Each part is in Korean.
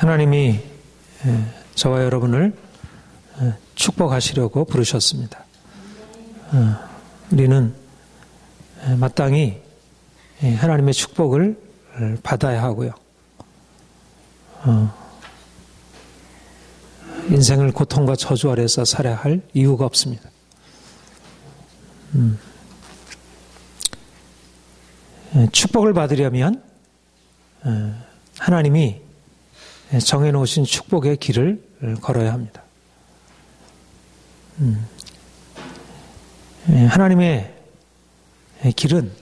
하나님이 저와 여러분을 축복하시려고 부르셨습니다. 우리는 마땅히 하나님의 축복을 받아야 하고요. 인생을 고통과 저주 아래서 살아야 할 이유가 없습니다. 축복을 받으려면 하나님이 정해놓으신 축복의 길을 걸어야 합니다. 하나님의 길은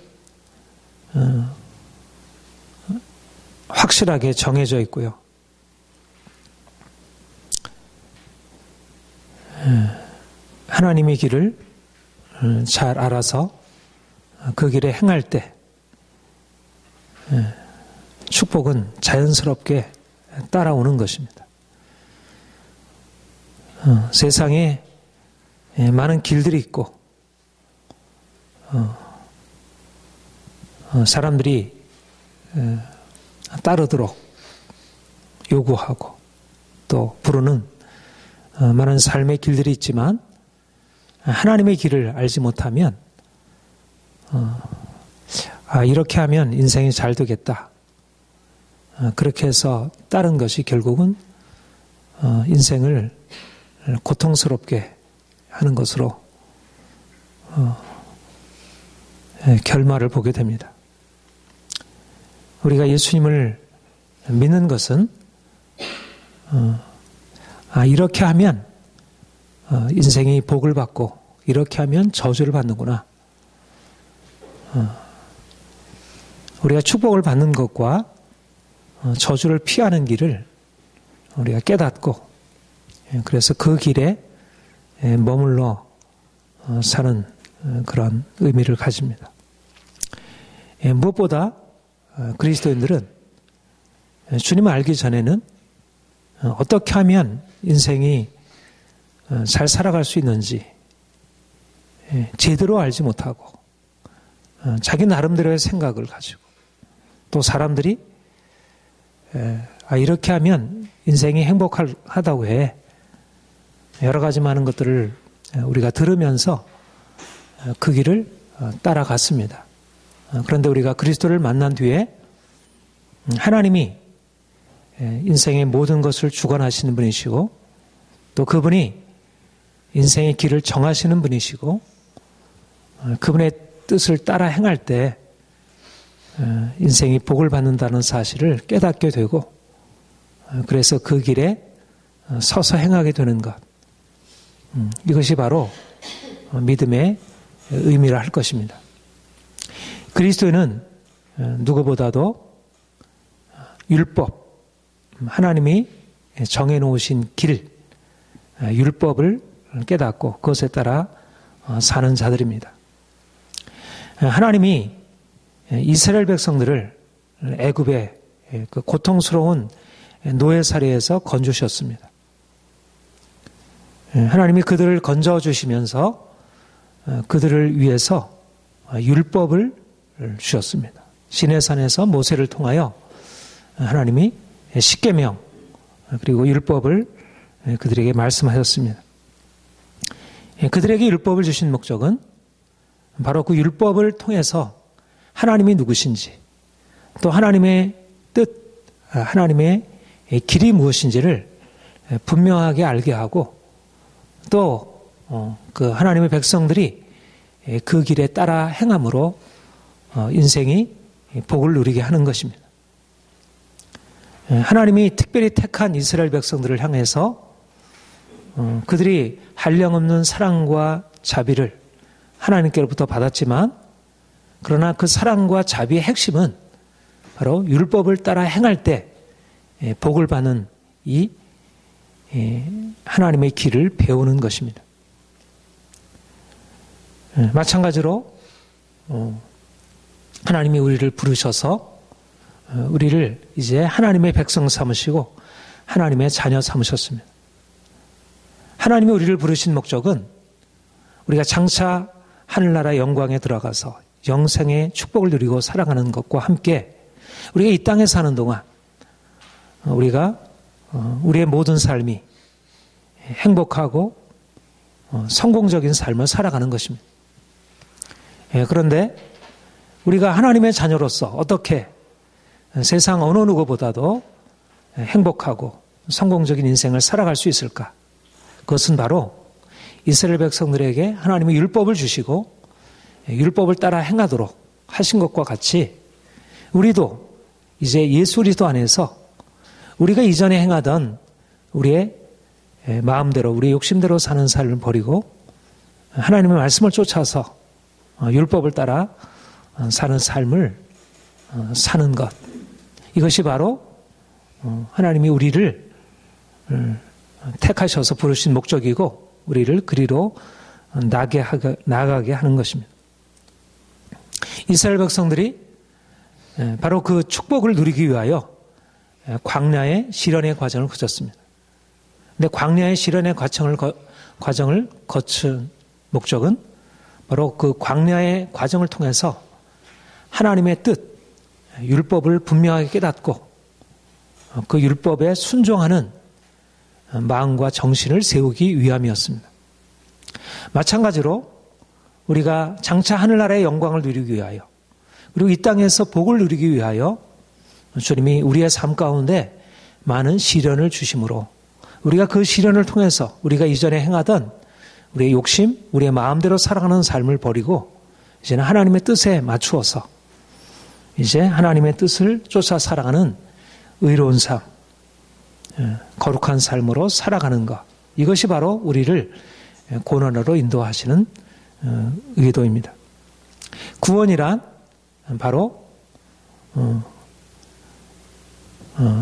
확실하게 정해져 있고요. 하나님의 길을 잘 알아서 그 길에 행할 때 축복은 자연스럽게 따라오는 것입니다. 세상에 많은 길들이 있고 사람들이 따르도록 요구하고 또 부르는 많은 삶의 길들이 있지만 하나님의 길을 알지 못하면 이렇게 하면 인생이 잘 되겠다. 그렇게 해서 따른 것이 결국은 인생을 고통스럽게 하는 것으로 결말을 보게 됩니다. 우리가 예수님을 믿는 것은 이렇게 하면 인생이 복을 받고 이렇게 하면 저주를 받는구나. 우리가 축복을 받는 것과 저주를 피하는 길을 우리가 깨닫고 그래서 그 길에 머물러 사는 그런 의미를 가집니다. 무엇보다 그리스도인들은 주님을 알기 전에는 어떻게 하면 인생이 잘 살아갈 수 있는지 제대로 알지 못하고 자기 나름대로의 생각을 가지고 또 사람들이 이렇게 하면 인생이 행복하다고 해 여러 가지 많은 것들을 우리가 들으면서 그 길을 따라갔습니다. 그런데 우리가 그리스도를 만난 뒤에 하나님이 인생의 모든 것을 주관하시는 분이시고 또 그분이 인생의 길을 정하시는 분이시고 그분의 뜻을 따라 행할 때 인생이 복을 받는다는 사실을 깨닫게 되고 그래서 그 길에 서서 행하게 되는 것, 이것이 바로 믿음의 의미라 할 것입니다. 그리스도인은 누구보다도 율법, 하나님이 정해놓으신 길, 율법을 깨닫고 그것에 따라 사는 자들입니다. 하나님이 이스라엘 백성들을 애굽의 그 고통스러운 노예살이에서 건져주셨습니다. 하나님이 그들을 건져주시면서 그들을 위해서 율법을 주셨습니다. 시내산에서 모세를 통하여 하나님이 십계명 그리고 율법을 그들에게 말씀하셨습니다. 그들에게 율법을 주신 목적은 바로 그 율법을 통해서 하나님이 누구신지 또 하나님의 뜻, 하나님의 길이 무엇인지를 분명하게 알게 하고 또 그 하나님의 백성들이 그 길에 따라 행함으로 인생이 복을 누리게 하는 것입니다. 하나님이 특별히 택한 이스라엘 백성들을 향해서 그들이 한량없는 사랑과 자비를 하나님께로부터 받았지만 그러나 그 사랑과 자비의 핵심은 바로 율법을 따라 행할 때 복을 받는 이 하나님의 길을 배우는 것입니다. 마찬가지로 하나님이 우리를 부르셔서 우리를 이제 하나님의 백성 삼으시고 하나님의 자녀 삼으셨습니다. 하나님이 우리를 부르신 목적은 우리가 장차 하늘나라 영광에 들어가서 영생의 축복을 누리고 살아가는 것과 함께 우리가 이 땅에 사는 동안 우리가 우리의 모든 삶이 행복하고 성공적인 삶을 살아가는 것입니다. 그런데 우리가 하나님의 자녀로서 어떻게 세상 어느 누구보다도 행복하고 성공적인 인생을 살아갈 수 있을까? 그것은 바로 이스라엘 백성들에게 하나님의 율법을 주시고 율법을 따라 행하도록 하신 것과 같이 우리도 이제 예수 그리스도 안에서 우리가 이전에 행하던 우리의 마음대로 우리의 욕심대로 사는 삶을 버리고 하나님의 말씀을 쫓아서 율법을 따라 사는 삶을 사는 것, 이것이 바로 하나님이 우리를 택하셔서 부르신 목적이고 우리를 그리로 나아가게 하는 것입니다. 이스라엘 백성들이 바로 그 축복을 누리기 위하여 광야의 시련의 과정을 거쳤습니다. 근데 광야의 시련의 과정을 거친 목적은 바로 그 광야의 과정을 통해서 하나님의 뜻, 율법을 분명하게 깨닫고 그 율법에 순종하는 마음과 정신을 세우기 위함이었습니다. 마찬가지로 우리가 장차 하늘나라의 영광을 누리기 위하여 그리고 이 땅에서 복을 누리기 위하여 주님이 우리의 삶 가운데 많은 시련을 주심으로 우리가 그 시련을 통해서 우리가 이전에 행하던 우리의 욕심, 우리의 마음대로 살아가는 삶을 버리고 이제는 하나님의 뜻에 맞추어서 이제 하나님의 뜻을 쫓아 살아가는 의로운 삶, 거룩한 삶으로 살아가는 것, 이것이 바로 우리를 고난으로 인도하시는 의도입니다. 구원이란 바로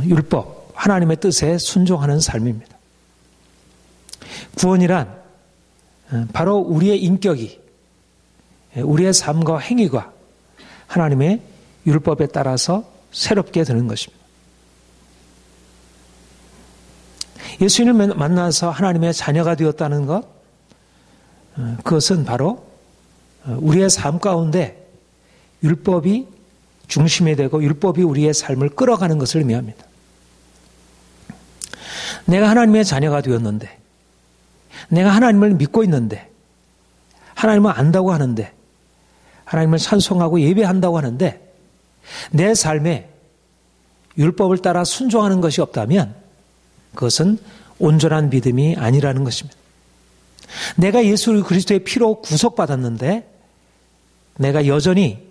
율법, 하나님의 뜻에 순종하는 삶입니다. 구원이란 바로 우리의 인격이, 우리의 삶과 행위가 하나님의 율법에 따라서 새롭게 되는 것입니다. 예수님을 만나서 하나님의 자녀가 되었다는 것, 그것은 바로 우리의 삶 가운데 율법이 중심이 되고 율법이 우리의 삶을 끌어가는 것을 의미합니다. 내가 하나님의 자녀가 되었는데, 내가 하나님을 믿고 있는데, 하나님을 안다고 하는데, 하나님을 찬송하고 예배한다고 하는데 내 삶에 율법을 따라 순종하는 것이 없다면 그것은 온전한 믿음이 아니라는 것입니다. 내가 예수 그리스도의 피로 구속받았는데 내가 여전히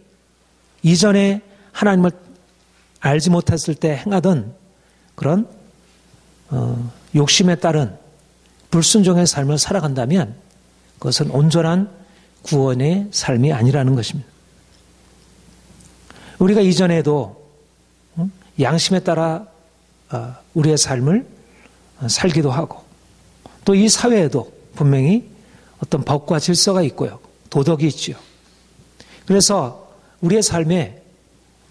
이전에 하나님을 알지 못했을 때 행하던 그런 욕심에 따른 불순종의 삶을 살아간다면 그것은 온전한 구원의 삶이 아니라는 것입니다. 우리가 이전에도 양심에 따라 우리의 삶을 살기도 하고 또 이 사회에도 분명히 어떤 법과 질서가 있고요. 도덕이 있지요. 그래서 우리의 삶에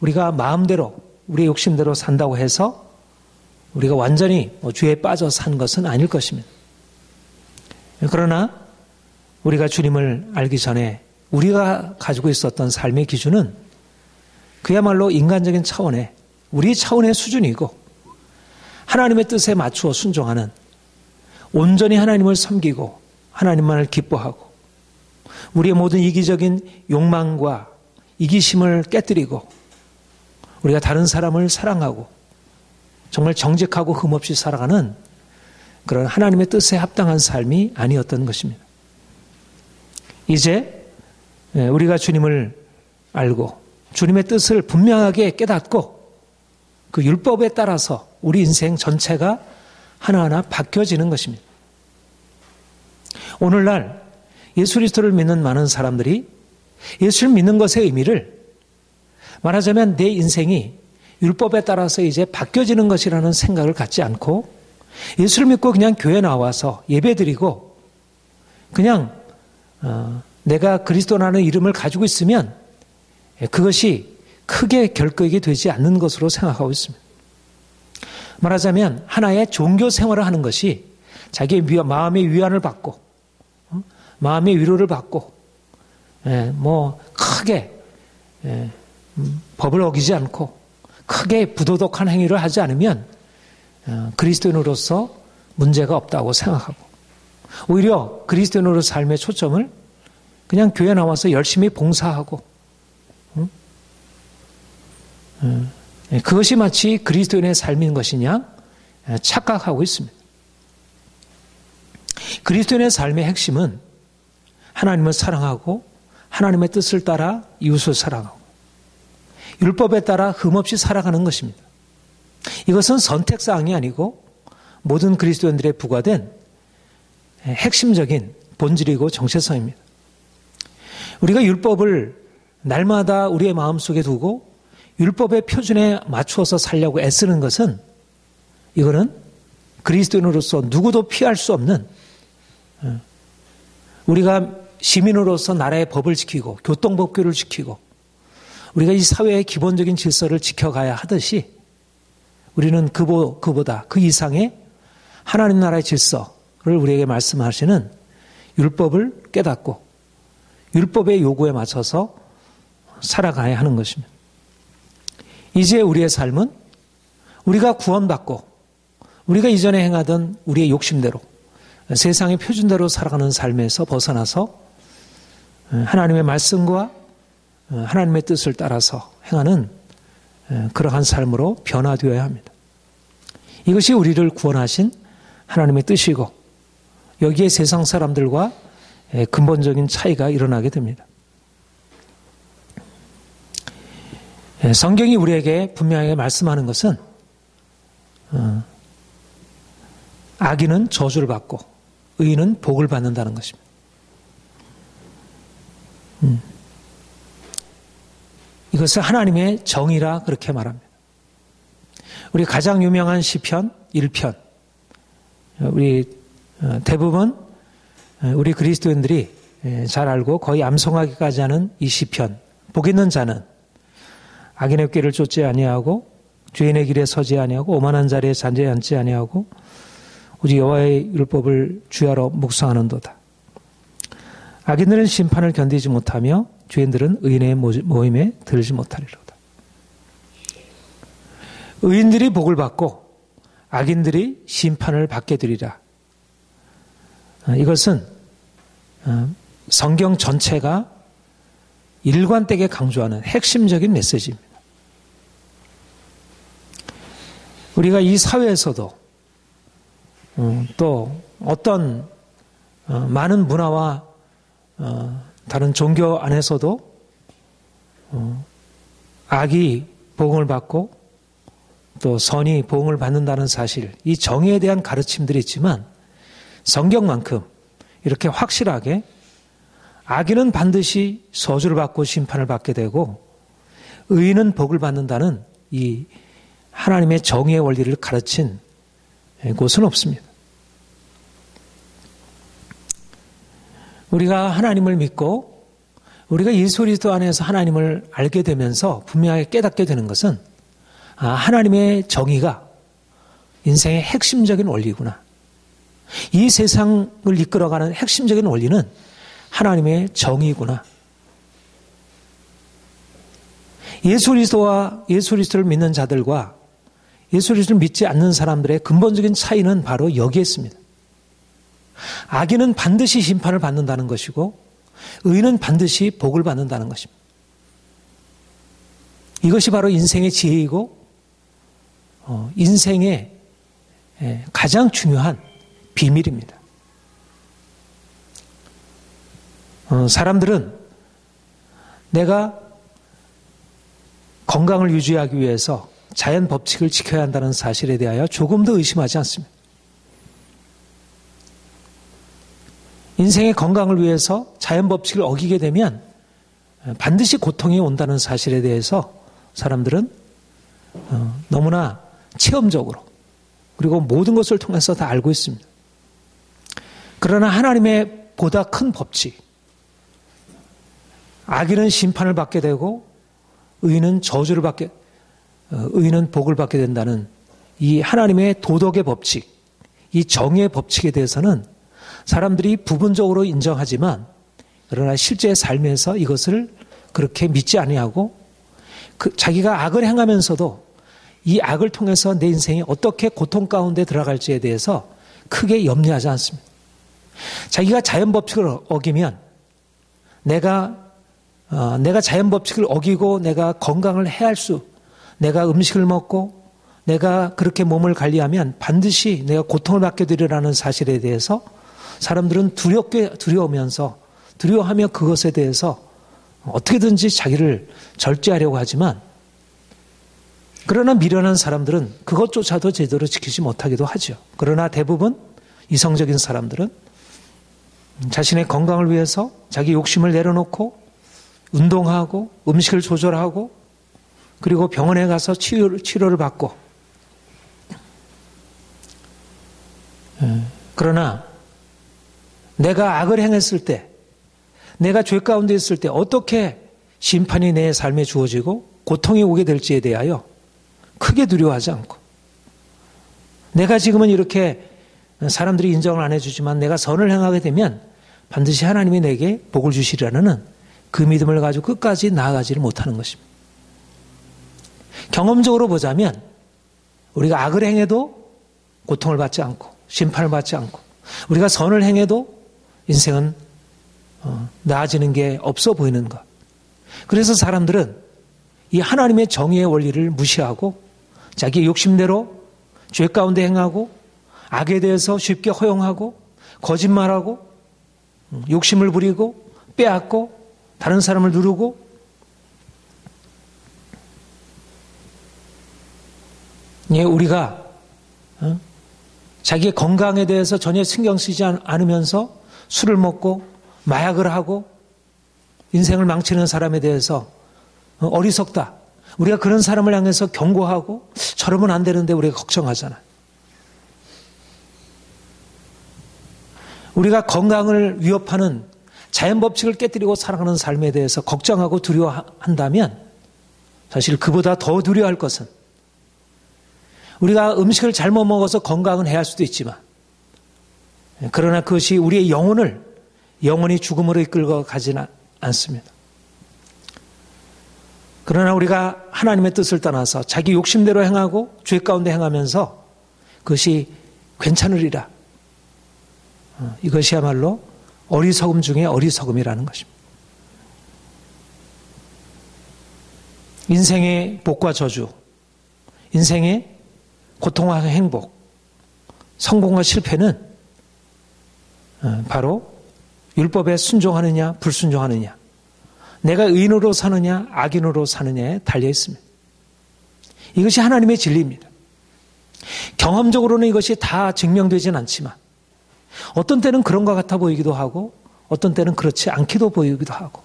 우리가 마음대로 우리의 욕심대로 산다고 해서 우리가 완전히 죄에 빠져 산 것은 아닐 것입니다. 그러나 우리가 주님을 알기 전에 우리가 가지고 있었던 삶의 기준은 그야말로 인간적인 차원의 우리 차원의 수준이고 하나님의 뜻에 맞추어 순종하는 온전히 하나님을 섬기고 하나님만을 기뻐하고 우리의 모든 이기적인 욕망과 이기심을 깨뜨리고 우리가 다른 사람을 사랑하고 정말 정직하고 흠없이 살아가는 그런 하나님의 뜻에 합당한 삶이 아니었던 것입니다. 이제 우리가 주님을 알고 주님의 뜻을 분명하게 깨닫고 그 율법에 따라서 우리 인생 전체가 하나하나 바뀌어지는 것입니다. 오늘날 예수 그리스도를 믿는 많은 사람들이 예수를 믿는 것의 의미를 말하자면 내 인생이 율법에 따라서 이제 바뀌어지는 것이라는 생각을 갖지 않고 예수를 믿고 그냥 교회 나와서 예배드리고 그냥 내가 그리스도라는 이름을 가지고 있으면 그것이 크게 결격이 되지 않는 것으로 생각하고 있습니다. 말하자면 하나의 종교 생활을 하는 것이 자기의 마음의 위안을 받고 마음의 위로를 받고 크게 법을 어기지 않고 크게 부도덕한 행위를 하지 않으면 그리스도인으로서 문제가 없다고 생각하고, 오히려 그리스도인으로 삶의 초점을 그냥 교회 나와서 열심히 봉사하고, 그것이 마치 그리스도인의 삶인 것이냐 착각하고 있습니다. 그리스도인의 삶의 핵심은 하나님을 사랑하고 하나님의 뜻을 따라 이웃을 사랑하고 율법에 따라 흠없이 살아가는 것입니다. 이것은 선택사항이 아니고 모든 그리스도인들의 부과된 핵심적인 본질이고 정체성입니다. 우리가 율법을 날마다 우리의 마음속에 두고 율법의 표준에 맞추어서 살려고 애쓰는 것은, 이거는 그리스도인으로서 누구도 피할 수 없는, 우리가 시민으로서 나라의 법을 지키고 교통법규를 지키고 우리가 이 사회의 기본적인 질서를 지켜가야 하듯이, 우리는 그보다 그 이상의 하나님 나라의 질서를 우리에게 말씀하시는 율법을 깨닫고 율법의 요구에 맞춰서 살아가야 하는 것입니다. 이제 우리의 삶은 우리가 구원받고 우리가 이전에 행하던 우리의 욕심대로 세상의 표준대로 살아가는 삶에서 벗어나서 하나님의 말씀과 하나님의 뜻을 따라서 행하는 그러한 삶으로 변화되어야 합니다. 이것이 우리를 구원하신 하나님의 뜻이고, 여기에 세상 사람들과 근본적인 차이가 일어나게 됩니다. 성경이 우리에게 분명하게 말씀하는 것은 악인은 저주를 받고 의인은 복을 받는다는 것입니다. 이것을 하나님의 정의라 그렇게 말합니다. 우리 가장 유명한 시편 1편, 우리 대부분 우리 그리스도인들이 잘 알고 거의 암송하기까지 하는 이 시편, 복 있는 자는 악인의 꾀를 쫓지 아니하고 죄인의 길에 서지 아니하고 오만한 자리에 잔재 앉지 아니하고 오직 여호와의 율법을 주야로 묵상하는도다. 악인들은 심판을 견디지 못하며 죄인들은 의인의 모임에 들지 못하리로다. 의인들이 복을 받고 악인들이 심판을 받게 되리라. 이것은 성경 전체가 일관되게 강조하는 핵심적인 메시지입니다. 우리가 이 사회에서도 또 어떤 많은 문화와 다른 종교 안에서도 악이 보응을 받고 또 선이 보응을 받는다는 사실, 이 정의에 대한 가르침들이 있지만 성경만큼 이렇게 확실하게 악인은 반드시 저주를 받고 심판을 받게 되고 의인은 복을 받는다는 이 하나님의 정의의 원리를 가르친 곳은 없습니다. 우리가 하나님을 믿고 우리가 예수 그리스도 안에서 하나님을 알게 되면서 분명하게 깨닫게 되는 것은, 하나님의 정의가 인생의 핵심적인 원리구나. 이 세상을 이끌어가는 핵심적인 원리는 하나님의 정의구나. 예수 그리스도와 예수 그리스도를 믿는 자들과 예수 그리스도를 믿지 않는 사람들의 근본적인 차이는 바로 여기에 있습니다. 악인은 반드시 심판을 받는다는 것이고 의인은 반드시 복을 받는다는 것입니다. 이것이 바로 인생의 지혜이고 인생의 가장 중요한 비밀입니다. 사람들은 내가 건강을 유지하기 위해서 자연 법칙을 지켜야 한다는 사실에 대하여 조금도 의심하지 않습니다. 인생의 건강을 위해서 자연 법칙을 어기게 되면 반드시 고통이 온다는 사실에 대해서 사람들은 너무나 체험적으로 그리고 모든 것을 통해서 다 알고 있습니다. 그러나 하나님의 보다 큰 법칙, 악인은 심판을 받게 되고 의인은 의인은 복을 받게 된다는 이 하나님의 도덕의 법칙, 이 정의의 법칙에 대해서는 사람들이 부분적으로 인정하지만 그러나 실제 삶에서 이것을 그렇게 믿지 아니하고 자기가 악을 행하면서도 이 악을 통해서 내 인생이 어떻게 고통 가운데 들어갈지에 대해서 크게 염려하지 않습니다. 자기가 자연 법칙을 어기면 내가 자연 법칙을 어기고 내가 건강을 해할 내가 음식을 먹고 내가 그렇게 몸을 관리하면 반드시 내가 고통을 받게 되리라는 사실에 대해서 사람들은 두려워하며 그것에 대해서 어떻게든지 자기를 절제하려고 하지만 그러나 미련한 사람들은 그것조차도 제대로 지키지 못하기도 하죠. 그러나 대부분 이성적인 사람들은 자신의 건강을 위해서 자기 욕심을 내려놓고 운동하고 음식을 조절하고 그리고 병원에 가서 치료를 받고 그러나 내가 악을 행했을 때 내가 죄 가운데 있을 때 어떻게 심판이 내 삶에 주어지고 고통이 오게 될지에 대하여 크게 두려워하지 않고 내가 지금은 이렇게 사람들이 인정을 안 해주지만 내가 선을 행하게 되면 반드시 하나님이 내게 복을 주시리라는 그 믿음을 가지고 끝까지 나아가지를 못하는 것입니다. 경험적으로 보자면 우리가 악을 행해도 고통을 받지 않고 심판을 받지 않고 우리가 선을 행해도 인생은 나아지는 게 없어 보이는 것. 그래서 사람들은 이 하나님의 정의의 원리를 무시하고 자기 욕심대로 죄 가운데 행하고 악에 대해서 쉽게 허용하고 거짓말하고 욕심을 부리고 빼앗고 다른 사람을 누르고 우리가 자기의 건강에 대해서 전혀 신경 쓰지 않으면서 술을 먹고 마약을 하고 인생을 망치는 사람에 대해서 어리석다. 우리가 그런 사람을 향해서 경고하고 저러면 안 되는데 우리가 걱정하잖아요. 우리가 건강을 위협하는 자연 법칙을 깨뜨리고 살아가는 삶에 대해서 걱정하고 두려워한다면 사실 그보다 더 두려워할 것은 우리가 음식을 잘못 먹어서 건강은 해야 할 수도 있지만 그러나 그것이 우리의 영원히 죽음으로 이끌고 가지는 않습니다. 그러나 우리가 하나님의 뜻을 떠나서 자기 욕심대로 행하고 죄 가운데 행하면서 그것이 괜찮으리라. 이것이야말로 어리석음 중에 어리석음이라는 것입니다. 인생의 복과 저주, 인생의 고통과 행복, 성공과 실패는 바로 율법에 순종하느냐 불순종하느냐, 내가 의인으로 사느냐 악인으로 사느냐에 달려 있습니다. 이것이 하나님의 진리입니다. 경험적으로는 이것이 다 증명되지는 않지만 어떤 때는 그런 것 같아 보이기도 하고 어떤 때는 그렇지 않기도 보이기도 하고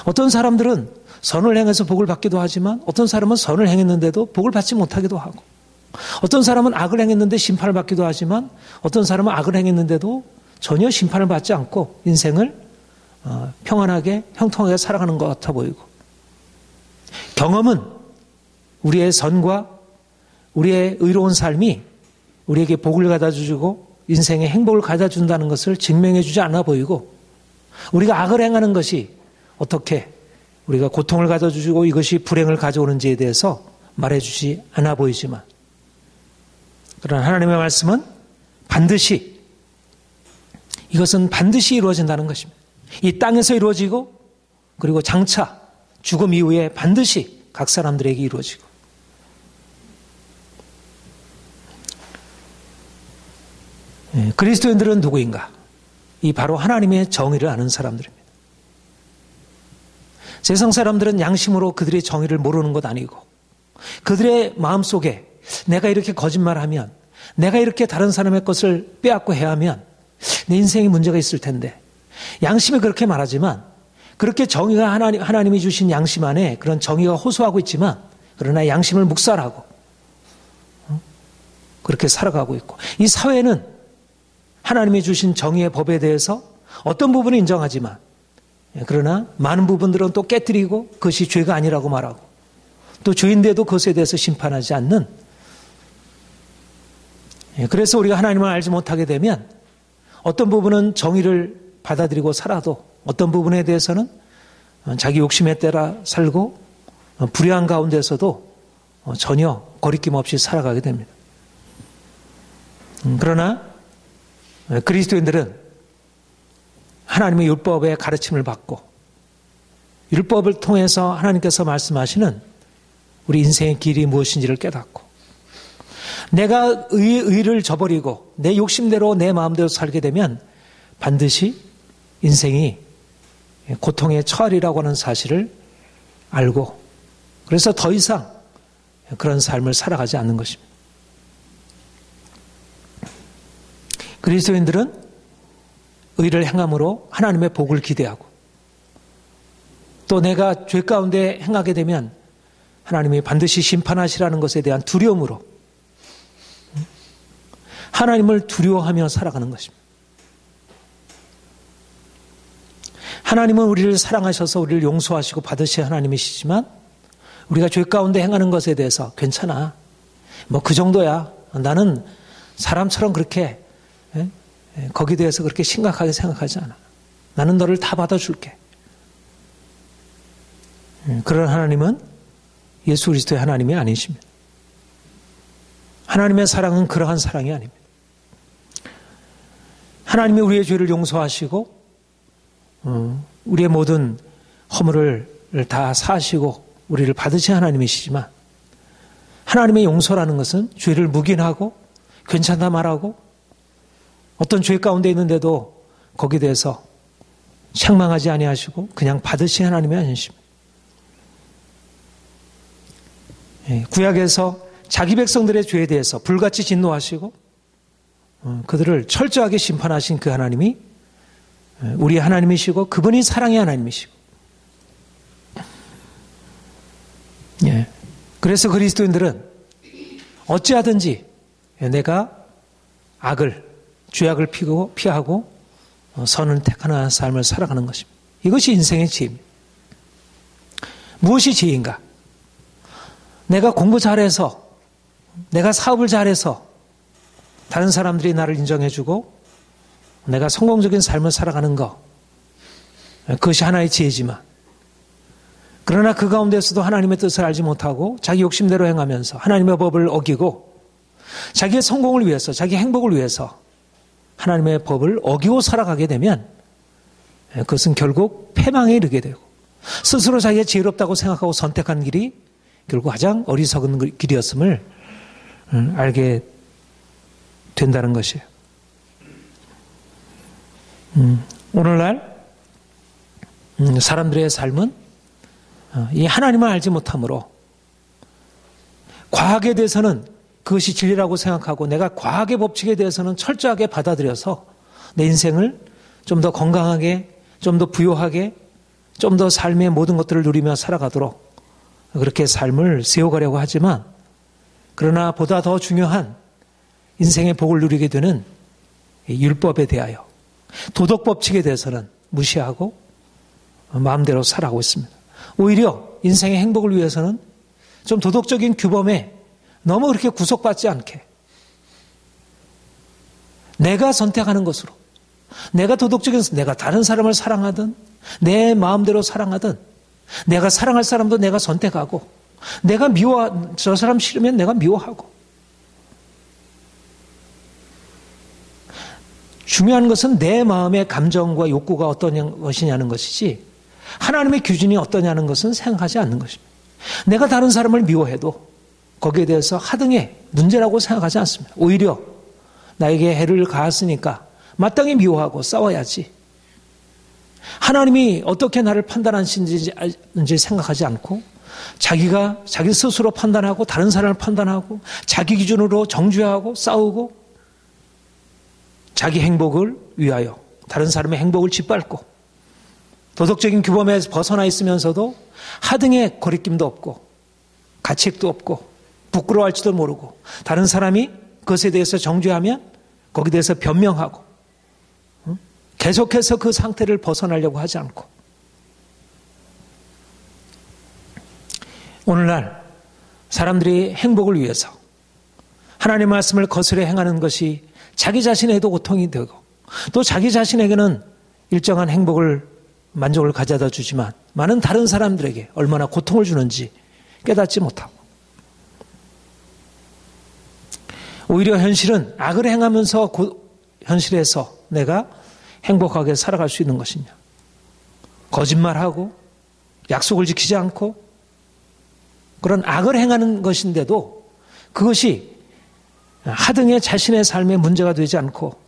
어떤 사람들은 선을 행해서 복을 받기도 하지만 어떤 사람은 선을 행했는데도 복을 받지 못하기도 하고 어떤 사람은 악을 행했는데 심판을 받기도 하지만 어떤 사람은 악을 행했는데도 전혀 심판을 받지 않고 인생을 평안하게 형통하게 살아가는 것 같아 보이고 경험은 우리의 선과 우리의 의로운 삶이 우리에게 복을 가져다 주고 인생의 행복을 가져다 준다는 것을 증명해 주지 않아 보이고 우리가 악을 행하는 것이 어떻게 우리가 고통을 가져다 주고 이것이 불행을 가져오는지에 대해서 말해 주지 않아 보이지만 그러나 하나님의 말씀은 이것은 반드시 이루어진다는 것입니다. 이 땅에서 이루어지고 그리고 장차 죽음 이후에 반드시 각 사람들에게 이루어지고 그리스도인들은 누구인가? 이 바로 하나님의 정의를 아는 사람들입니다. 세상 사람들은 양심으로 그들의 정의를 모르는 것 아니고 그들의 마음속에 내가 이렇게 거짓말하면 내가 이렇게 다른 사람의 것을 빼앗고 해야 하면 내 인생에 문제가 있을 텐데 양심이 그렇게 말하지만 그렇게 정의가 하나님이 주신 양심 안에 그런 정의가 호소하고 있지만 그러나 양심을 묵살하고 그렇게 살아가고 있고 이 사회는 하나님이 주신 정의의 법에 대해서 어떤 부분은 인정하지만 그러나 많은 부분들은 또 깨뜨리고 그것이 죄가 아니라고 말하고 또 죄인데도 그것에 대해서 심판하지 않는 그래서 우리가 하나님을 알지 못하게 되면 어떤 부분은 정의를 받아들이고 살아도 어떤 부분에 대해서는 자기 욕심에 따라 살고 불의한 가운데서도 전혀 거리낌 없이 살아가게 됩니다. 그러나 그리스도인들은 하나님의 율법의 가르침을 받고 율법을 통해서 하나님께서 말씀하시는 우리 인생의 길이 무엇인지를 깨닫고 내가 의를 저버리고 내 욕심대로 내 마음대로 살게 되면 반드시 인생이 고통에 처하리라고 하는 사실을 알고 그래서 더 이상 그런 삶을 살아가지 않는 것입니다. 그리스도인들은 의를 행함으로 하나님의 복을 기대하고 또 내가 죄 가운데 행하게 되면 하나님이 반드시 심판하시라는 것에 대한 두려움으로 하나님을 두려워하며 살아가는 것입니다. 하나님은 우리를 사랑하셔서 우리를 용서하시고 받으실 하나님이시지만 우리가 죄 가운데 행하는 것에 대해서 괜찮아. 뭐 그 정도야. 나는 사람처럼 그렇게 거기에 대해서 그렇게 심각하게 생각하지 않아. 나는 너를 다 받아줄게. 그런 하나님은 예수 그리스도의 하나님이 아니십니다. 하나님의 사랑은 그러한 사랑이 아닙니다. 하나님이 우리의 죄를 용서하시고 우리의 모든 허물을 다 사하시고 우리를 받으신 하나님이시지만 하나님의 용서라는 것은 죄를 묵인하고 괜찮다 말하고 어떤 죄 가운데 있는데도 거기에 대해서 책망하지 아니하시고 그냥 받으신 하나님이 아니십니다. 구약에서 자기 백성들의 죄에 대해서 불같이 진노하시고 그들을 철저하게 심판하신 그 하나님이 우리 하나님이시고 그분이 사랑의 하나님이시고 그래서 그리스도인들은 어찌하든지 내가 죄악을 피하고 선을 택하는 삶을 살아가는 것입니다. 이것이 인생의 지혜입니다. 무엇이 지혜인가? 내가 공부 잘해서 내가 사업을 잘해서 다른 사람들이 나를 인정해주고 내가 성공적인 삶을 살아가는 것 그것이 하나의 지혜지만 그러나 그 가운데서도 하나님의 뜻을 알지 못하고 자기 욕심대로 행하면서 하나님의 법을 어기고 자기의 성공을 위해서 자기 행복을 위해서 하나님의 법을 어기고 살아가게 되면 그것은 결국 패망에 이르게 되고 스스로 자기가 지혜롭다고 생각하고 선택한 길이 결국 가장 어리석은 길이었음을 알게 된다는 것이에요. 오늘날 사람들의 삶은 이 하나님을 알지 못함으로 과학에 대해서는 그것이 진리라고 생각하고 내가 과학의 법칙에 대해서는 철저하게 받아들여서 내 인생을 좀 더 건강하게, 좀 더 부유하게, 좀 더 삶의 모든 것들을 누리며 살아가도록 그렇게 삶을 세워가려고 하지만 그러나 보다 더 중요한 인생의 복을 누리게 되는 율법에 대하여 도덕 법칙에 대해서는 무시하고 마음대로 살아가고 있습니다. 오히려 인생의 행복을 위해서는 좀 도덕적인 규범에 너무 그렇게 구속받지 않게 내가 선택하는 것으로 내가 도덕적인 내가 다른 사람을 사랑하든 내 마음대로 사랑하든 내가 사랑할 사람도 내가 선택하고 내가 저 사람 싫으면 내가 미워하고 중요한 것은 내 마음의 감정과 욕구가 어떤 것이냐는 것이지 하나님의 기준이 어떠냐는 것은 생각하지 않는 것입니다. 내가 다른 사람을 미워해도 거기에 대해서 하등의 문제라고 생각하지 않습니다. 오히려 나에게 해를 가했으니까 마땅히 미워하고 싸워야지. 하나님이 어떻게 나를 판단하시는지 생각하지 않고 자기 스스로 판단하고 다른 사람을 판단하고 자기 기준으로 정죄하고 싸우고 자기 행복을 위하여 다른 사람의 행복을 짓밟고 도덕적인 규범에 벗어나 있으면서도 하등의 거리낌도 없고 가책도 없고 부끄러워할지도 모르고 다른 사람이 그것에 대해서 정죄하면 거기에 대해서 변명하고 계속해서 그 상태를 벗어나려고 하지 않고 오늘날 사람들이 행복을 위해서 하나님의 말씀을 거스려 행하는 것이 자기 자신에도 고통이 되고 또 자기 자신에게는 일정한 만족을 가져다 주지만 많은 다른 사람들에게 얼마나 고통을 주는지 깨닫지 못하고 오히려 현실은 악을 행하면서 현실에서 내가 행복하게 살아갈 수 있는 것이냐. 거짓말하고 약속을 지키지 않고 그런 악을 행하는 것인데도 그것이 하등의 자신의 삶에 문제가 되지 않고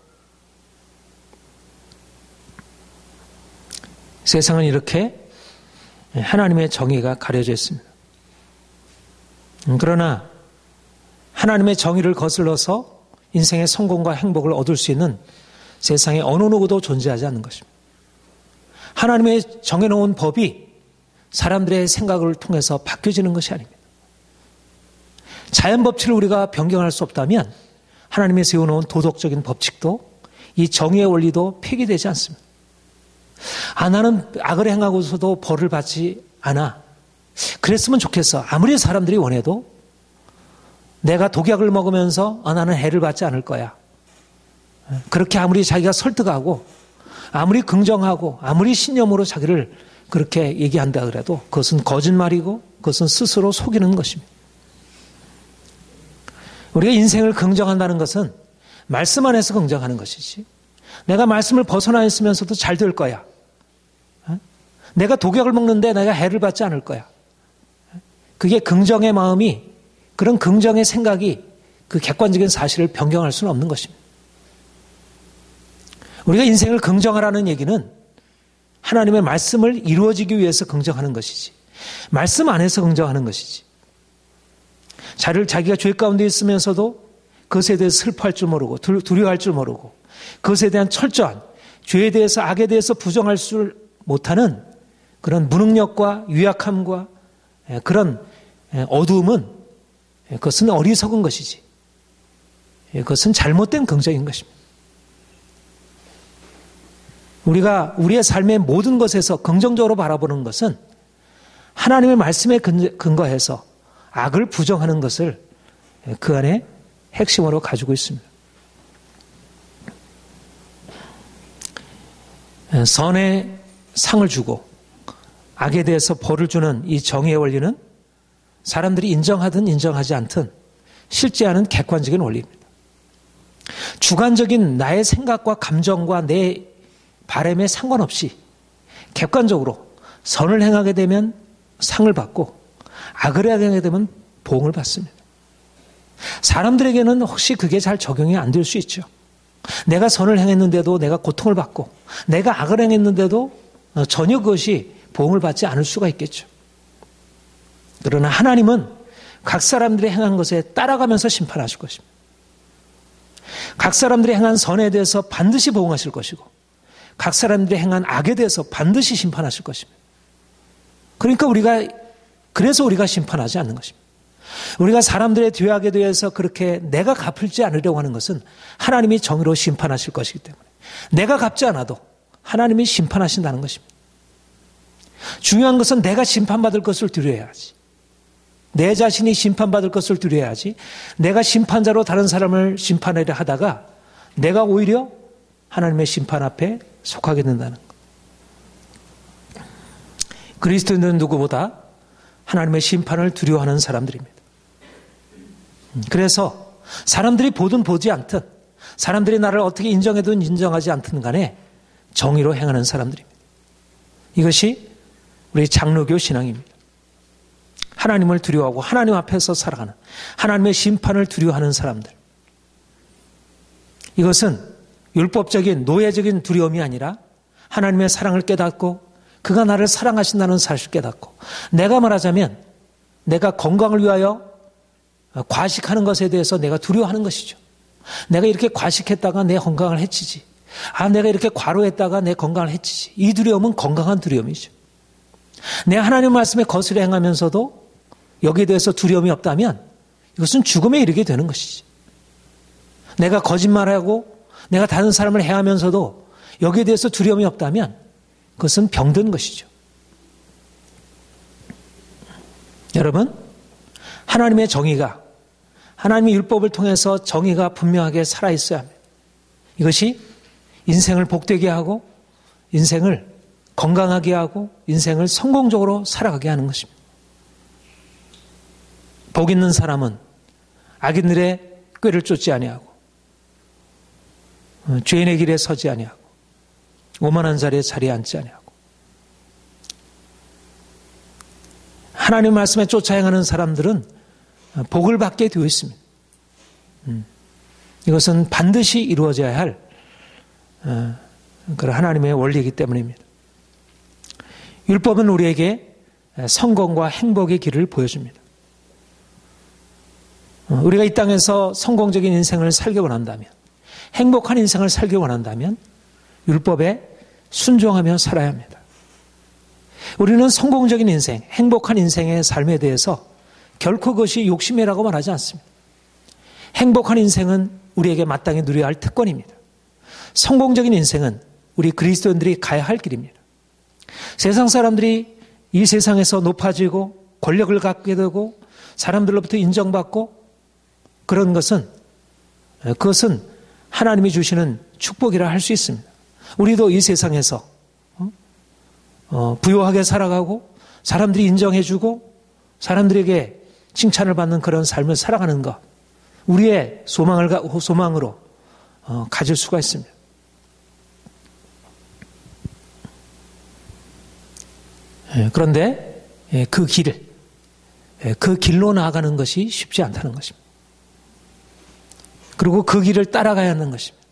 세상은 이렇게 하나님의 정의가 가려져 있습니다. 그러나 하나님의 정의를 거슬러서 인생의 성공과 행복을 얻을 수 있는 세상에 어느 누구도 존재하지 않는 것입니다. 하나님의 정해놓은 법이 사람들의 생각을 통해서 바뀌어지는 것이 아닙니다. 자연 법칙을 우리가 변경할 수 없다면 하나님이 세워놓은 도덕적인 법칙도 이 정의의 원리도 폐기되지 않습니다. 나는 악을 행하고서도 벌을 받지 않아. 그랬으면 좋겠어. 아무리 사람들이 원해도 내가 독약을 먹으면서 나는 해를 받지 않을 거야. 그렇게 아무리 자기가 설득하고 아무리 긍정하고 아무리 신념으로 자기를 그렇게 얘기한다 그래도 그것은 거짓말이고 그것은 스스로 속이는 것입니다. 우리가 인생을 긍정한다는 것은 말씀 안에서 긍정하는 것이지 내가 말씀을 벗어나 있으면서도 잘 될 거야. 내가 독약을 먹는데 내가 해를 받지 않을 거야. 그게 긍정의 마음이 그런 긍정의 생각이 그 객관적인 사실을 변경할 수는 없는 것입니다. 우리가 인생을 긍정하라는 얘기는 하나님의 말씀을 이루어지기 위해서 긍정하는 것이지 말씀 안에서 긍정하는 것이지 자기가 죄 가운데 있으면서도 그것에 대해서 슬퍼할 줄 모르고 두려워할 줄 모르고 그것에 대한 철저한 죄에 대해서 악에 대해서 부정할 줄 못하는 그런 무능력과 유약함과 그런 어두움은 그것은 어리석은 것이지 그것은 잘못된 긍정인 것입니다. 우리가 우리의 삶의 모든 것에서 긍정적으로 바라보는 것은 하나님의 말씀에 근거해서 악을 부정하는 것을 그 안에 핵심으로 가지고 있습니다. 선의 상을 주고 악에 대해서 벌을 주는 이 정의의 원리는 사람들이 인정하든 인정하지 않든 실제하는 객관적인 원리입니다. 주관적인 나의 생각과 감정과 내 바람에 상관없이 객관적으로 선을 행하게 되면 상을 받고 악을 행하게 되면 보응을 받습니다. 사람들에게는 혹시 그게 잘 적용이 안 될 수 있죠. 내가 선을 행했는데도 내가 고통을 받고 내가 악을 행했는데도 전혀 그것이 보응을 받지 않을 수가 있겠죠. 그러나 하나님은 각 사람들이 행한 것에 따라가면서 심판하실 것입니다. 각 사람들이 행한 선에 대해서 반드시 보응하실 것이고 각 사람들이 행한 악에 대해서 반드시 심판하실 것입니다. 그러니까 그래서 우리가 심판하지 않는 것입니다. 우리가 사람들의 죄악에 대해서 그렇게 내가 갚을지 않으려고 하는 것은 하나님이 정의로 심판하실 것이기 때문에 내가 갚지 않아도 하나님이 심판하신다는 것입니다. 중요한 것은 내가 심판받을 것을 두려워야지. 내 자신이 심판받을 것을 두려워야지. 내가 심판자로 다른 사람을 심판하려 하다가 내가 오히려 하나님의 심판 앞에 속하게 된다는 것. 그리스도인들은 누구보다 하나님의 심판을 두려워하는 사람들입니다. 그래서 사람들이 보든 보지 않든 사람들이 나를 어떻게 인정해든 인정하지 않든 간에 정의로 행하는 사람들입니다. 이것이 우리 장로교 신앙입니다. 하나님을 두려워하고 하나님 앞에서 살아가는 하나님의 심판을 두려워하는 사람들. 이것은 율법적인 노예적인 두려움이 아니라 하나님의 사랑을 깨닫고 그가 나를 사랑하신다는 사실을 깨닫고 내가 말하자면 내가 건강을 위하여 과식하는 것에 대해서 내가 두려워하는 것이죠. 내가 이렇게 과식했다가 내 건강을 해치지. 내가 이렇게 과로했다가 내 건강을 해치지. 이 두려움은 건강한 두려움이죠. 내 하나님 말씀에 거스려 행하면서도 여기에 대해서 두려움이 없다면 이것은 죽음에 이르게 되는 것이지. 내가 거짓말하고 내가 다른 사람을 해하면서도 여기에 대해서 두려움이 없다면 그것은 병든 것이죠. 여러분, 하나님의 정의가 하나님의 율법을 통해서 정의가 분명하게 살아있어야 합니다. 이것이 인생을 복되게 하고 인생을 건강하게 하고 인생을 성공적으로 살아가게 하는 것입니다. 복 있는 사람은 악인들의 꾀를 쫓지 아니하고 죄인의 길에 서지 아니하고 오만한 자리에 앉지 아니하고 하나님 말씀에 쫓아 행하는 사람들은 복을 받게 되어 있습니다. 이것은 반드시 이루어져야 할 그런 하나님의 원리이기 때문입니다. 율법은 우리에게 성공과 행복의 길을 보여줍니다. 우리가 이 땅에서 성공적인 인생을 살기 원한다면, 행복한 인생을 살기 원한다면 율법에 순종하며 살아야 합니다. 우리는 성공적인 인생, 행복한 인생의 삶에 대해서 결코 그것이 욕심이라고 말하지 않습니다. 행복한 인생은 우리에게 마땅히 누려야 할 특권입니다. 성공적인 인생은 우리 그리스도인들이 가야 할 길입니다. 세상 사람들이 이 세상에서 높아지고 권력을 갖게 되고 사람들로부터 인정받고 그런 것은 그것은 하나님이 주시는 축복이라 할 수 있습니다. 우리도 이 세상에서 부유하게 살아가고 사람들이 인정해주고 사람들에게 칭찬을 받는 그런 삶을 살아가는 것, 우리의 소망으로 가질 수가 있습니다. 그런데 그 길로 나아가는 것이 쉽지 않다는 것입니다. 그리고 그 길을 따라가야 하는 것입니다.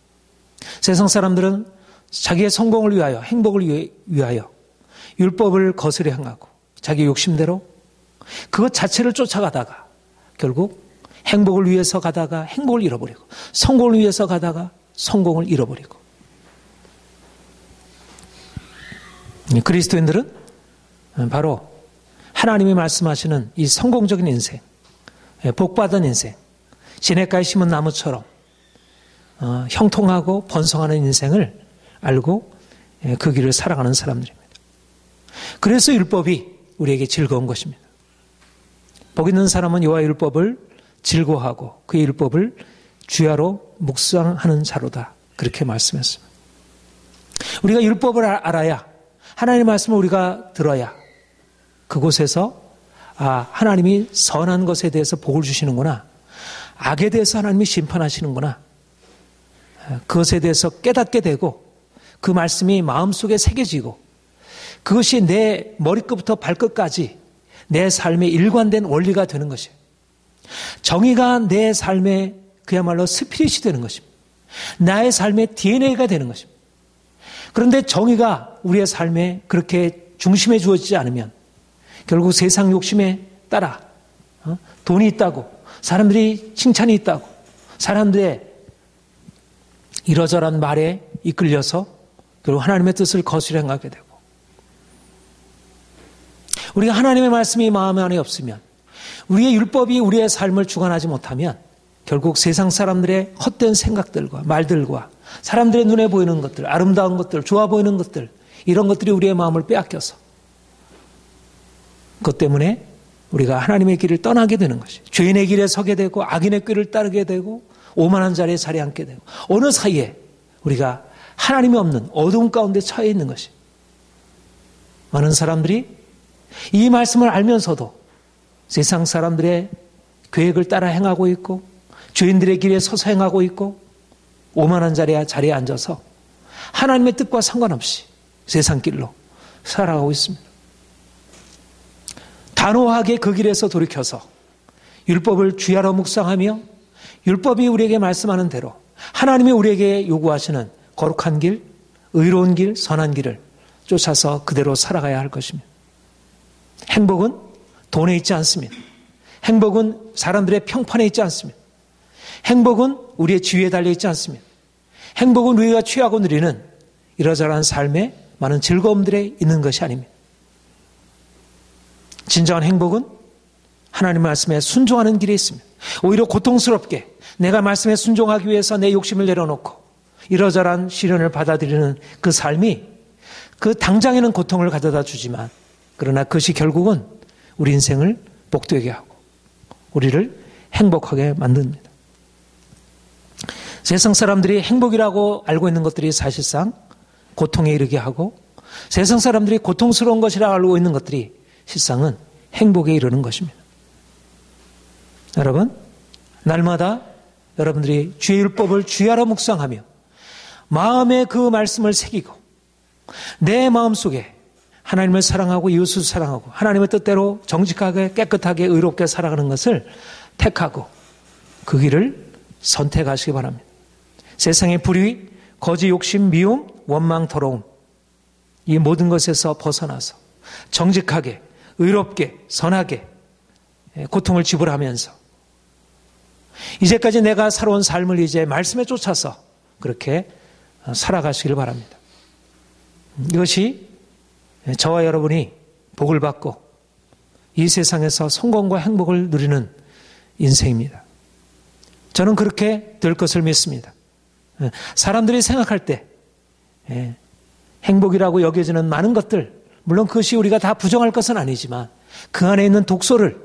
세상 사람들은 자기의 성공을 위하여, 행복을 위하여 율법을 거스려 행하고 자기 욕심대로 그것 자체를 쫓아가다가 결국 행복을 위해서 가다가 행복을 잃어버리고 성공을 위해서 가다가 성공을 잃어버리고 그리스도인들은 바로 하나님이 말씀하시는 이 성공적인 인생, 복받은 인생, 시냇가에 심은 나무처럼 형통하고 번성하는 인생을 알고 그 길을 살아가는 사람들입니다. 그래서 율법이 우리에게 즐거운 것입니다. 복 있는 사람은 여호와의 율법을 즐거워하고 그의 율법을 주야로 묵상하는 자로다. 그렇게 말씀했습니다. 우리가 율법을 알아야 하나님의 말씀을 우리가 들어야 그곳에서 하나님이 선한 것에 대해서 복을 주시는구나. 악에 대해서 하나님이 심판하시는구나. 그것에 대해서 깨닫게 되고 그 말씀이 마음속에 새겨지고 그것이 내 머리끝부터 발끝까지 내 삶의 일관된 원리가 되는 것이에요. 정의가 내 삶의 그야말로 스피릿이 되는 것입니다. 나의 삶의 DNA가 되는 것입니다. 그런데 정의가 우리의 삶에 그렇게 중심에 주어지지 않으면 결국 세상 욕심에 따라 돈이 있다고 사람들이 칭찬이 있다고 사람들의 이러저러한 말에 이끌려서 결국 하나님의 뜻을 거스려 행하게 되고 우리가 하나님의 말씀이 마음 안에 없으면 우리의 율법이 우리의 삶을 주관하지 못하면 결국 세상 사람들의 헛된 생각들과 말들과 사람들의 눈에 보이는 것들, 아름다운 것들, 좋아 보이는 것들 이런 것들이 우리의 마음을 빼앗겨서 그것 때문에 우리가 하나님의 길을 떠나게 되는 것이 죄인의 길에 서게 되고 악인의 꾀를 따르게 되고 오만한 자리에 앉게 되고 어느 사이에 우리가 하나님이 없는 어두운 가운데 처해 있는 것이 많은 사람들이 이 말씀을 알면서도 세상 사람들의 계획을 따라 행하고 있고 죄인들의 길에 서서 행하고 있고 오만한 자리에 앉아서 하나님의 뜻과 상관없이 세상 길로 살아가고 있습니다. 단호하게 그 길에서 돌이켜서 율법을 주야로 묵상하며 율법이 우리에게 말씀하는 대로 하나님이 우리에게 요구하시는 거룩한 길, 의로운 길, 선한 길을 쫓아서 그대로 살아가야 할 것입니다. 행복은 돈에 있지 않습니다. 행복은 사람들의 평판에 있지 않습니다. 행복은 우리의 지위에 달려있지 않습니다. 행복은 우리가 취하고 누리는 이러저러한 삶의 많은 즐거움들에 있는 것이 아닙니다. 진정한 행복은 하나님 말씀에 순종하는 길에 있습니다. 오히려 고통스럽게 내가 말씀에 순종하기 위해서 내 욕심을 내려놓고 이러저러한 시련을 받아들이는 그 삶이 그 당장에는 고통을 가져다 주지만 그러나 그것이 결국은 우리 인생을 복되게 하고 우리를 행복하게 만듭니다. 세상 사람들이 행복이라고 알고 있는 것들이 사실상 고통에 이르게 하고 세상 사람들이 고통스러운 것이라고 알고 있는 것들이 실상은 행복에 이르는 것입니다. 여러분, 날마다 여러분들이 주의 율법을 주야로 묵상하며 마음에 그 말씀을 새기고 내 마음속에 하나님을 사랑하고 이웃을 사랑하고 하나님의 뜻대로 정직하게 깨끗하게 의롭게 살아가는 것을 택하고 그 길을 선택하시기 바랍니다. 세상의 불의, 거짓 욕심, 미움, 원망, 더러움 이 모든 것에서 벗어나서 정직하게 의롭게 선하게 고통을 지불하면서 이제까지 내가 살아온 삶을 이제 말씀에 쫓아서 그렇게 살아가시길 바랍니다. 이것이 저와 여러분이 복을 받고 이 세상에서 성공과 행복을 누리는 인생입니다. 저는 그렇게 될 것을 믿습니다. 사람들이 생각할 때 행복이라고 여겨지는 많은 것들, 물론 그것이 우리가 다 부정할 것은 아니지만 그 안에 있는 독소를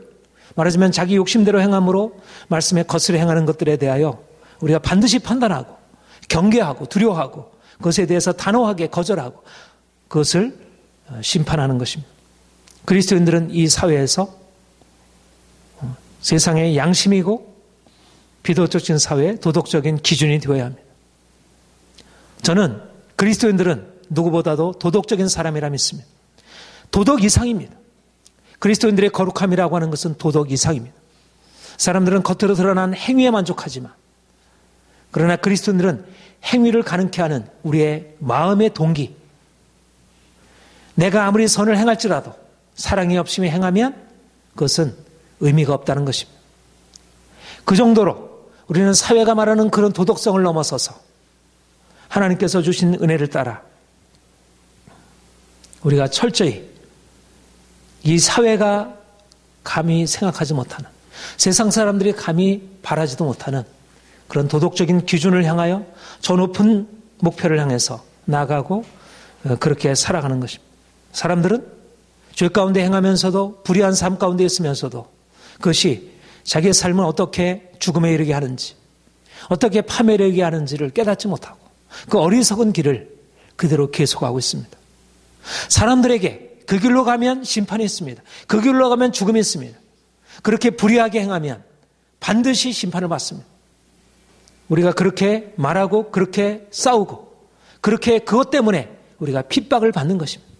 말하자면 자기 욕심대로 행함으로 말씀에 거스려 행하는 것들에 대하여 우리가 반드시 판단하고 경계하고 두려워하고 그것에 대해서 단호하게 거절하고 그것을 심판하는 것입니다. 그리스도인들은 이 사회에서 세상의 양심이고 비도덕적인 사회, 도덕적인 기준이 되어야 합니다. 저는 그리스도인들은 누구보다도 도덕적인 사람이라 믿습니다. 도덕 이상입니다. 그리스도인들의 거룩함이라고 하는 것은 도덕 이상입니다. 사람들은 겉으로 드러난 행위에 만족하지만 그러나 그리스도인들은 행위를 가능케 하는 우리의 마음의 동기, 내가 아무리 선을 행할지라도 사랑이 없이 행하면 그것은 의미가 없다는 것입니다. 그 정도로 우리는 사회가 말하는 그런 도덕성을 넘어서서 하나님께서 주신 은혜를 따라 우리가 철저히 이 사회가 감히 생각하지 못하는, 세상 사람들이 감히 바라지도 못하는 그런 도덕적인 기준을 향하여 저 높은 목표를 향해서 나아가고 그렇게 살아가는 것입니다. 사람들은 죄 가운데 행하면서도 불의한 삶 가운데 있으면서도 그것이 자기의 삶을 어떻게 죽음에 이르게 하는지, 어떻게 파멸에 이르게 하는지를 깨닫지 못하고 그 어리석은 길을 그대로 계속하고 있습니다. 사람들에게 그 길로 가면 심판이 있습니다. 그 길로 가면 죽음이 있습니다. 그렇게 불의하게 행하면 반드시 심판을 받습니다. 우리가 그렇게 말하고 그렇게 싸우고 그렇게 그것 때문에 우리가 핍박을 받는 것입니다.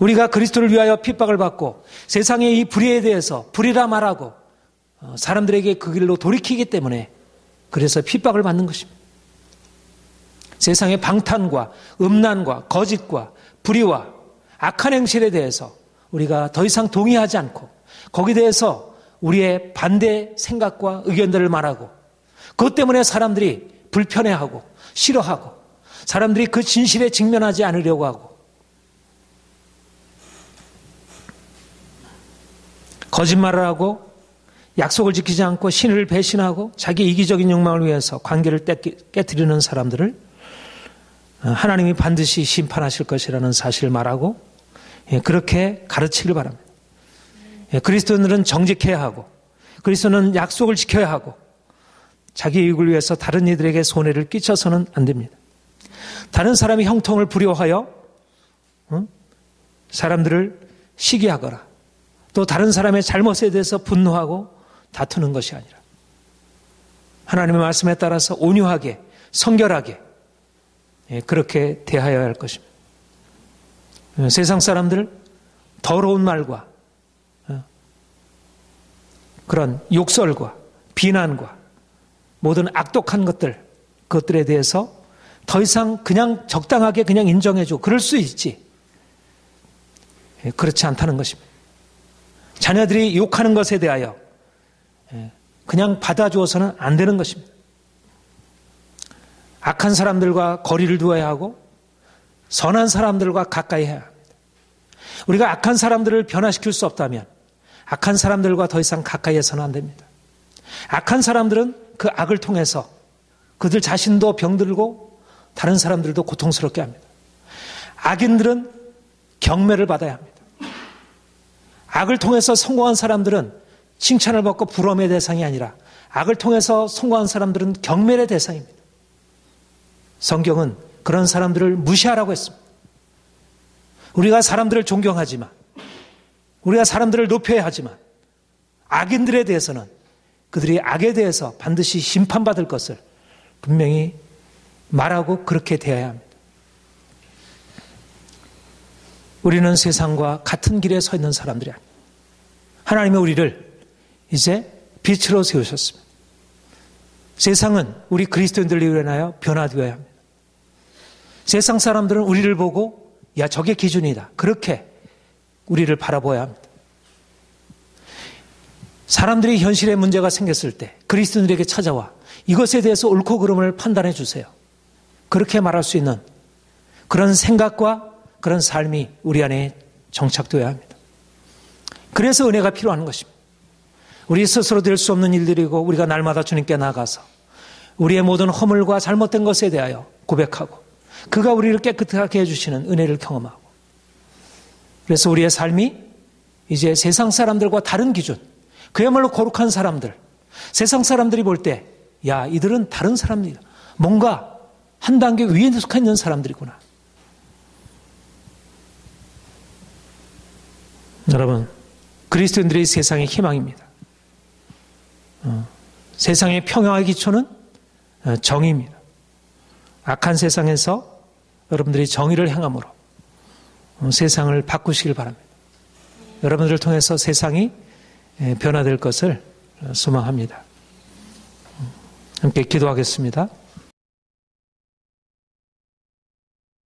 우리가 그리스도를 위하여 핍박을 받고 세상의 이 불의에 대해서 불의라 말하고 사람들에게 그 길로 돌이키기 때문에 그래서 핍박을 받는 것입니다. 세상의 방탄과 음란과 거짓과 불의와 악한 행실에 대해서 우리가 더 이상 동의하지 않고 거기에 대해서 우리의 반대 생각과 의견들을 말하고 그것 때문에 사람들이 불편해하고 싫어하고 사람들이 그 진실에 직면하지 않으려고 하고 거짓말을 하고 약속을 지키지 않고 신을 배신하고 자기 이기적인 욕망을 위해서 관계를 깨뜨리는 사람들을 하나님이 반드시 심판하실 것이라는 사실을 말하고 그렇게 가르치길 바랍니다. 그리스도인들은 정직해야 하고 그리스도는 약속을 지켜야 하고 자기 이익을 위해서 다른 이들에게 손해를 끼쳐서는 안 됩니다. 다른 사람이 형통을 부려하여 사람들을 시기하거나 또 다른 사람의 잘못에 대해서 분노하고 다투는 것이 아니라 하나님의 말씀에 따라서 온유하게 성결하게 그렇게 대하여야 할 것입니다. 세상 사람들 더러운 말과 그런 욕설과 비난과 모든 악독한 것들 그것들에 대해서 더 이상 그냥 적당하게 그냥 인정해주고 그럴 수 있지 그렇지 않다는 것입니다. 자녀들이 욕하는 것에 대하여 그냥 받아주어서는 안 되는 것입니다. 악한 사람들과 거리를 두어야 하고 선한 사람들과 가까이 해야 합니다. 우리가 악한 사람들을 변화시킬 수 없다면 악한 사람들과 더 이상 가까이 해서는 안 됩니다. 악한 사람들은 그 악을 통해서 그들 자신도 병들고 다른 사람들도 고통스럽게 합니다. 악인들은 경매를 받아야 합니다. 악을 통해서 성공한 사람들은 칭찬을 받고 부러움의 대상이 아니라 악을 통해서 성공한 사람들은 경멸의 대상입니다. 성경은 그런 사람들을 무시하라고 했습니다. 우리가 사람들을 존경하지만 우리가 사람들을 높여야 하지만 악인들에 대해서는 그들이 악에 대해서 반드시 심판받을 것을 분명히 말하고 그렇게 대해야 합니다. 우리는 세상과 같은 길에 서 있는 사람들이 아닙니다. 하나님은 우리를 이제 빛으로 세우셨습니다. 세상은 우리 그리스도인들을 위하여 변화되어야 합니다. 세상 사람들은 우리를 보고 야 저게 기준이다. 그렇게 우리를 바라보아야 합니다. 사람들이 현실에 문제가 생겼을 때 그리스도인들에게 찾아와 이것에 대해서 옳고 그름을 판단해 주세요. 그렇게 말할 수 있는 그런 생각과 그런 삶이 우리 안에 정착되어야 합니다. 그래서 은혜가 필요한 것입니다. 우리 스스로 될 수 없는 일들이고 우리가 날마다 주님께 나가서 우리의 모든 허물과 잘못된 것에 대하여 고백하고 그가 우리를 깨끗하게 해주시는 은혜를 경험하고 그래서 우리의 삶이 이제 세상 사람들과 다른 기준 그야말로 거룩한 사람들 세상 사람들이 볼 때 야 이들은 다른 사람이다. 뭔가 한 단계 위에 속해 있는 사람들이구나. 여러분 그리스도인들이 세상의 희망입니다. 세상의 평화의 기초는 정의입니다. 악한 세상에서 여러분들이 정의를 행함으로 세상을 바꾸시길 바랍니다. 여러분들을 통해서 세상이 변화될 것을 소망합니다. 함께 기도하겠습니다.